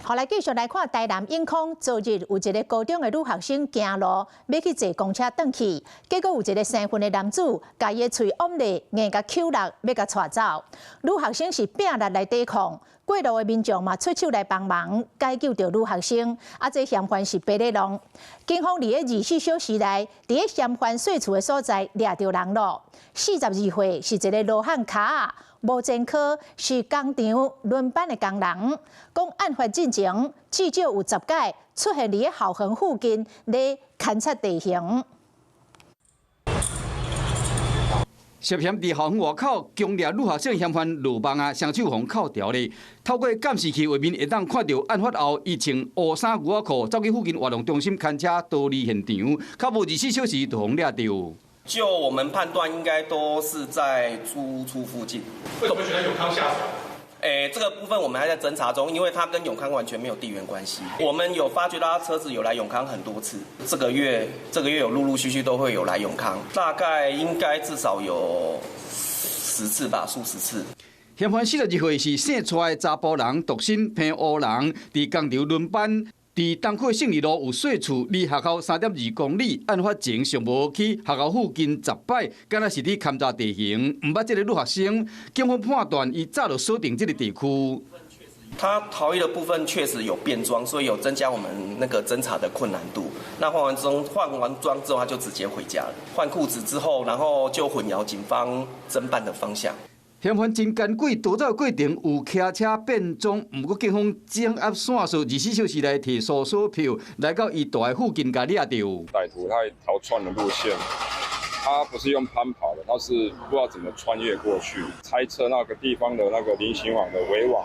後來繼續來看台南永康，昨日有一個高中的女學生行路要去坐公車轉去，結果有一個生分的男子把伊的嘴往裡硬甲揪落，要甲帶走。女學生是拼力來抵抗，過路的民眾嘛出手來幫忙解救到女學生。這嫌犯是白日龍。警方在24小時內，在嫌犯睡厝的所在抓到人了。42歲是一個羅漢腳。無前科，是工廠輪班的工人。講案發進前，至少有10屆出現喺校園附近來勘察地形。涉嫌在校園外口強掠女學生嫌犯落網啊，雙手互銬掉咧。透過監視器畫面，會當看到案發後，伊穿烏衫牛仔褲，走去附近活動中心牽車逃離現場，較無24小時就互抓到。就我們判斷，應該都是在租處附近。為什麼選擇永康下手？這個部分我們還在偵查中，因為他跟永康完全沒有地緣關係。我們有發覺到他車子有來永康很多次，這個月有陸陸續續都會有來永康，大概應該至少有10次吧，數十次。嫌犯42歲是姓蔡的查甫人，獨身偏烏人，佇工廠輪班。在東區勝利路有睡厝，離學校3.2公里。案發前尚無去學校附近10擺，敢若是伫勘察地形。唔捌這個女學生，警方判斷伊早就鎖定這個地區。他逃逸的部分確實有變裝，所以有增加我們那個偵查的困難度。那換完裝之後，他就直接回家了。換褲子之後，然後就混淆警方偵辦的方向。嫌犯真奸詭，逃走過程有騎車變裝，不過警方掌握線索，24小時內提搜索票來到伊住的附近，甲抓到。歹徒他逃竄的路線，他不是用攀爬的，他是不知道怎麼穿越過去。猜測那個地方的那個菱形網的圍網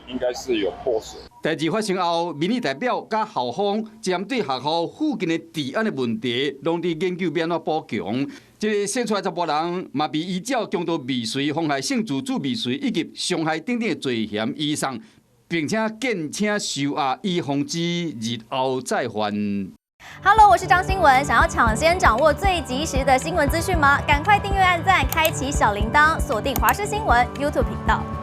應該是有破損。代志發生後，民意代表甲校方針對學校附近的治安的問題，攏佇研究要怎補強。這個寫出來查甫人嘛被依照強盜未遂、妨害性自主未遂以及傷害等等的罪嫌移送，並且建請收押，以防止日後再犯。Hello， 我是張新文，想要搶先掌握最及時的新聞資訊嗎？趕快訂閱、按讚、開啟小鈴鐺，鎖定華視新聞 YouTube 頻道。